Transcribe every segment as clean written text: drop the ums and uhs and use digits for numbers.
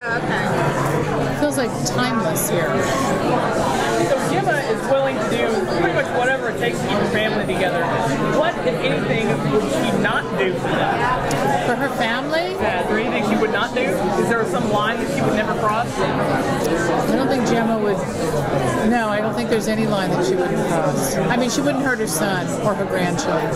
Okay. It feels like timeless here. So Gemma is willing to do pretty much whatever it takes to keep her family together. What, if anything, would she not do for that? For her family? Yeah, is there anything she would not do? Is there some line that she would never cross? I don't think Gemma would. No, I don't think there's any line that she wouldn't cross. I mean, she wouldn't hurt her son or her grandchildren.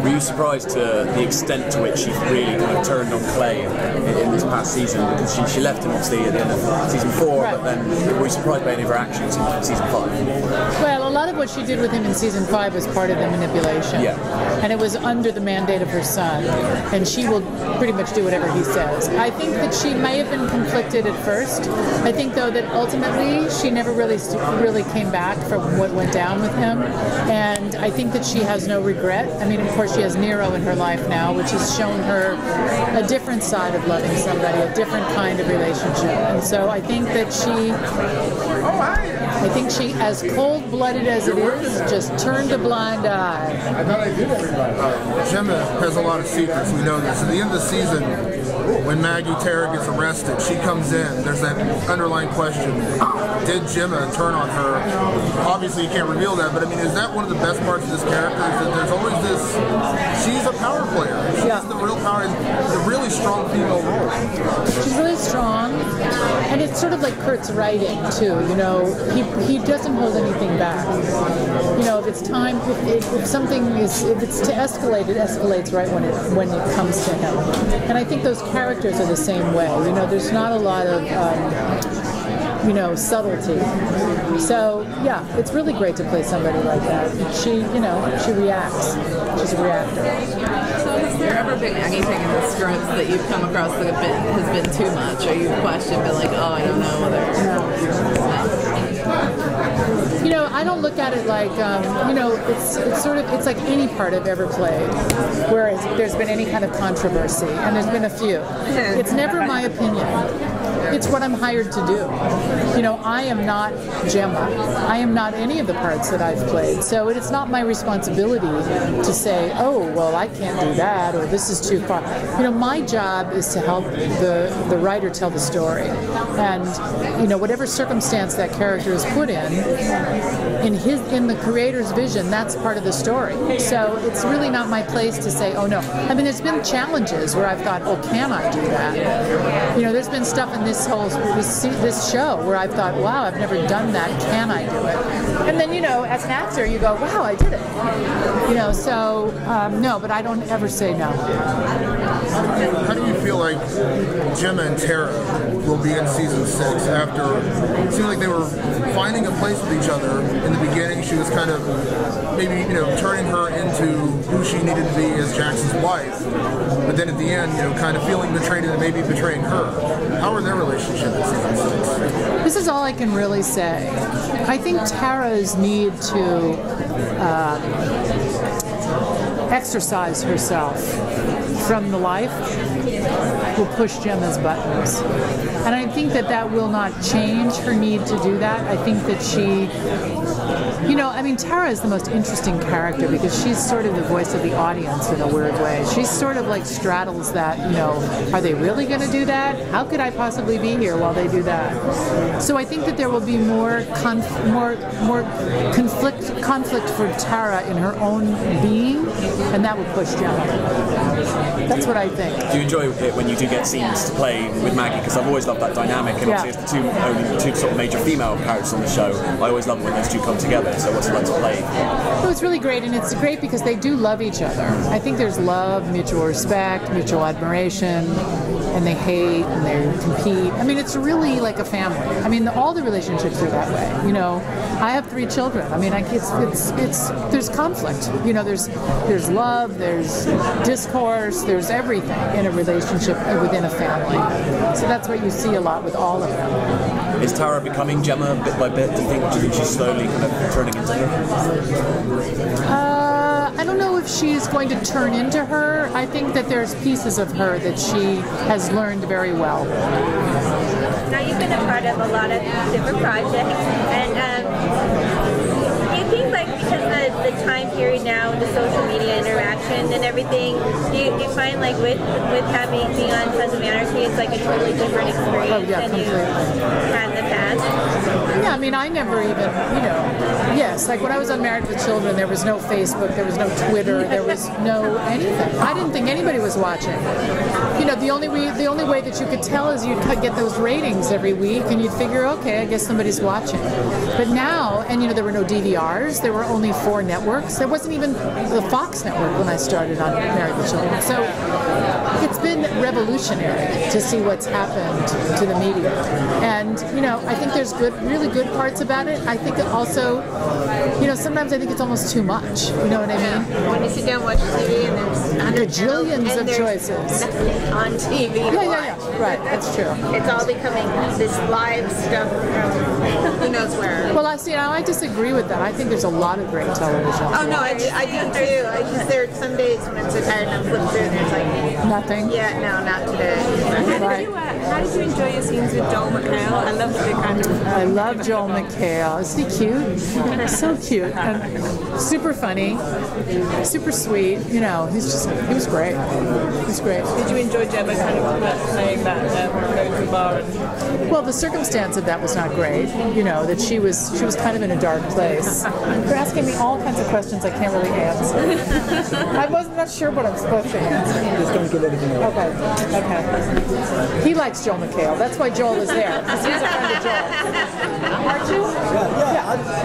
Were you surprised to the extent to which she really kind of turned on Clay in this past season? Because she left him obviously at the end of season 4, right. But then were you surprised by any of her actions in season 5? Well, a lot of what she did with him in season 5 was part of the manipulation. Yeah. And it was under the mandate of her son. And she will pretty much do whatever he says. I think that she may have been conflicted at first. I think, though, that ultimately she never really came back from what went down with him. And I think that she has no regret. I mean, of course, she has Nero in her life now, which has shown her a different side of loving somebody, a different kind of relationship. And so I think that she, as cold-blooded as it is, just turned a blind eye. Gemma has a lot of secrets, we know this. At the end of the season, when Maggie Tara gets arrested, she comes in, there's that underlying question, did Gemma turn on her? Obviously you can't reveal that, but I mean, is that one of the best parts of this character? Is that there's always this, she's a power player. She's the real power, the really strong female role. She's really strong, and it's sort of like Kurt's writing too. You know, he doesn't hold anything back. You know, if it's time, if something is, if it's to escalate, it escalates right when it comes to him. And I think those characters are the same way. You know, there's not a lot of subtlety. So yeah, it's really great to play somebody like that. She reacts. She's a reactor. So has there ever been anything in the scripts that you've come across that has been too much, or you've questioned, been like, oh, I don't know whether? No. You know, I don't look at it like, it's like any part I've ever played where there's been any kind of controversy, and there's been a few. It's never my opinion. It's what I'm hired to do. You know, I am not Gemma. I am not any of the parts that I've played. So it's not my responsibility to say, oh, well, I can't do that, or this is too far. You know, my job is to help the writer tell the story. And, you know, whatever circumstance that character is put in the creator's vision, that's part of the story. So it's really not my place to say, oh, no. I mean, there's been challenges where I've thought, oh, can I do that? You know, there's been stuff in this show where I've thought, wow, I've never done that. Can I do it? And then, you know, as an actor, you go, wow, I did it. You know, so no, but I don't ever say no. How do you feel like Gemma and Tara will be in season 6 after it seemed like they were finding a place with each other? In the beginning, she was kind of maybe, you know, turning her into who she needed to be as Jackson's wife, but then at the end, you know, kind of feeling betrayed and maybe betraying her. How are their relationship in season 6? This is all I can really say. I think Tara's need to exercise herself from the life will push Gemma's buttons. And I think that will not change her need to do that. I think that she, you know, I mean, Tara is the most interesting character because she's sort of the voice of the audience in a weird way. She's sort of like straddles that, you know, are they really going to do that? How could I possibly be here while they do that? So I think that there will be more conflict for Tara in her own being, and that will push Gemma. That's what I think. Do you enjoy it when you do get scenes to play with Maggie? Because I've always loved that dynamic, and obviously it's the only two sort of major female characters on the show. I always love when those two come together. So what's it like to play? Oh, it's really great, and it's great because they do love each other. I think there's love, mutual respect, mutual admiration, and they hate and they compete. I mean, it's really like a family. I mean, all the relationships are that way. You know, I have 3 children. I mean, there's conflict. You know, there's love, there's discourse, there's everything in a relationship within a family. So that's what you see a lot with all of them. Is Tara becoming Gemma bit by bit? Do you think she's slowly kind of turning into her? I don't know if she's going to turn into her. I think that there's pieces of her that she has learned very well. Now you've been a part of a lot of different projects, and do you think, like, because the the time period now, the social media interaction and everything, you find like with being on Sons of Anarchy, it's like a totally different experience than you had in the past. Yeah, I mean, I never even, yes, like when I was on Married with Children, there was no Facebook, there was no Twitter, there was no anything. I didn't think anybody was watching. The only way that you could tell is you'd get those ratings every week, and you'd figure, okay, I guess somebody's watching. But now, and there were no DVRs, there were only 4 networks. There wasn't even the Fox network when I started on Married with Children. So it's been revolutionary to see what's happened to the media. And, I think there's really good parts about it. I think it also, sometimes I think it's almost too much. You know what I mean? When you sit down and watch TV and there's gajillions of choices on TV. Yeah. Right, that's true. It's all becoming this live stuff from who knows where. Well, I disagree with that. I think there's a lot of great television. Oh no, I do too. There are some days when I'm so tired and I'm flipping through and there's like nothing. Yeah, no, not today. Right. How did you enjoy your scenes with Joel McHale? I love the kind of. I love Joel McHale. Isn't he cute? So cute and super funny, super sweet. He was great. He was great. Did you enjoy Gemma kind of playing that go-to bar? Well, the circumstance of that was not great. That she was kind of in a dark place. They're asking me all kinds of questions I can't really answer. I wasn't not sure what I'm supposed to answer. Just don't give anything away. Okay. He likes Joel McHale. That's why Joel is there. Because he's a friend of Joel. Aren't you? Yeah.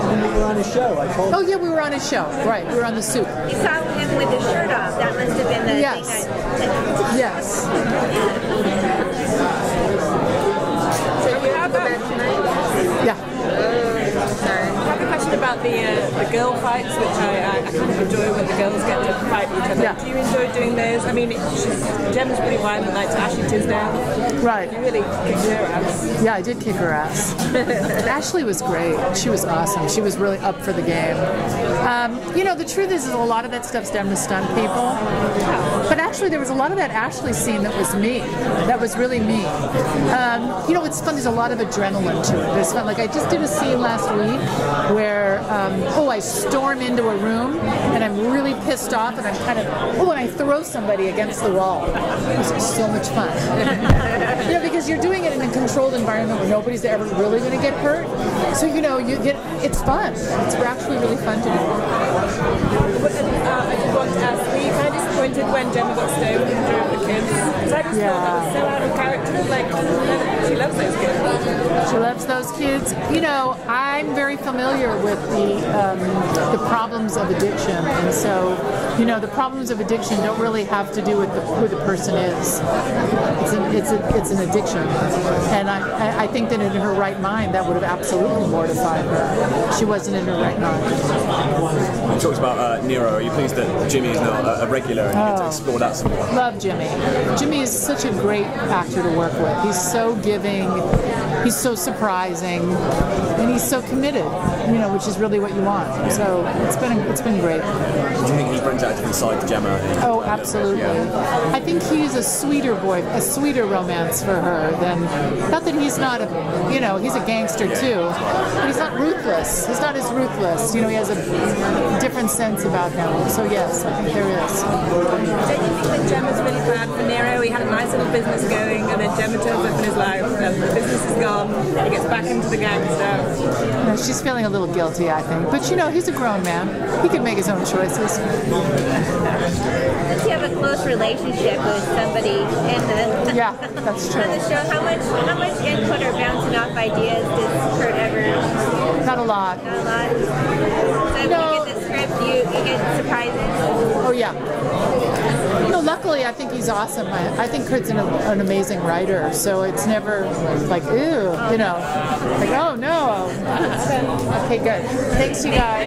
When we were on his show, I told him. Oh yeah, we were on his show. Right, we were on the Soup. You saw him with his shirt off. That must have been the Yes. thing. Yes. So you have to go back tonight? Yeah. Sorry. I have a question about the girl fights, which I kind of enjoy when the girls get to fight each other. Yeah. Do you enjoy doing those? I mean, Gemma's pretty violent, like to Ashley Tisdale. Right. You really kicked her ass. Yeah, I did kick her ass. Ashley was great. She was awesome. She was really up for the game. The truth is a lot of that stuff's done to stunt people. But actually, there was a lot of that Ashley scene that was me. That was really me. It's fun. There's a lot of adrenaline to it. There's fun. Like I just did a scene last week where, I storm into a room and I'm really pissed off and I'm kind of, and I throw somebody against the wall. It was so much fun. Because you're doing it in a controlled environment where nobody's ever really going to get hurt. So, it's fun. It's actually really fun to do. I just want to ask, were you kind of disappointed when Gemma got stoned and drove the kids? Because I just thought that was so out of character. Like, she loves those kids. She loves those kids. I'm very familiar with the problems of addiction, and so, the problems of addiction don't really have to do with who the person is. It's an addiction, and I think that in her right mind, that would have absolutely mortified her. She wasn't in her right mind. You talked about Nero. Are you pleased that Jimmy is now a regular and you get to explore that some more? Love Jimmy. Jimmy is such a great actor to work with. He's so giving, he's so surprising, and he's so committed, which is really what you want. So it's been great. Do you think he brings out a different side to Gemma? Oh, absolutely. Yeah. I think he's a sweeter romance for her than, not that he's not he's a gangster too, but he's not ruthless. He's not as ruthless. He has a different sense about him. So yes, I think there is. Don't you think that Gemma's really bad for Nero? He had a nice little business going and then Gemma turns up in his life and the business is gone. He gets back into the gang stuff. No, she's feeling a little guilty, I think. But he's a grown man. He can make his own choices. Since you have a close relationship with somebody yeah, that's true. on the show, how much input or bouncing off ideas does Kurt ever? Not a lot. Not a lot. So when you get the script, you get surprises. Oh yeah. Luckily, I think he's awesome. I think Kurt's an amazing writer, so it's never like, ew, like, oh no. Okay, good. Thanks, you guys.